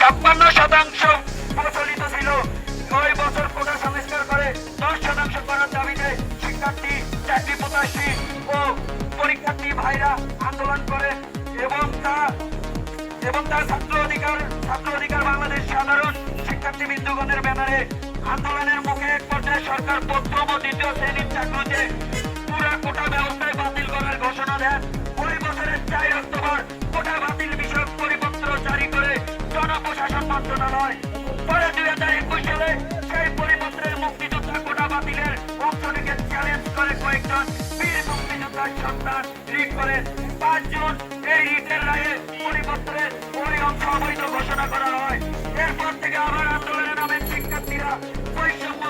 56% প্রচলিত ছিল। ওই বছর কোটা সংস্কার করে 10% করার দাবিতে শিক্ষার্থী, চাকরি প্রত্যাশী ও পরীক্ষার্থী ভাইরা আন্দোলন করে এবং তার ছাত্র অধিকার বাংলাদেশ সাধারণ শিক্ষার্থী বিন্দুগণের ব্যানারে আন্দোলনের মুখে এক পর্যায়ে সরকার প্রথম ও দ্বিতীয় শ্রেণীর চাকরিতে পুরা কোটা ব্যবস্থায় বাতিল করার ঘোষণা দেন। ওই বছরের 4 অক্টোবর কোটা বাতিল বিষয়ক পরিপত্র জারি করে জনপ্রশাসন মন্ত্রণালয়। পরে 2021 সালে সেই পরিপত্রের মুক্তিযোদ্ধা কোটা বাতিলের অংশটিকে চ্যালেঞ্জ করে কয়েকজন বীর মুক্তিযোদ্ধার সন্তান রিট করেন। 5 জুন এই রিটের রায়ে পরিপত্রের ওই অংশ অবৈধ ঘোষণা করা হয়। এরপর থেকে আবার আন্দোলনের নামে শিক্ষার্থীরা বৈষম্য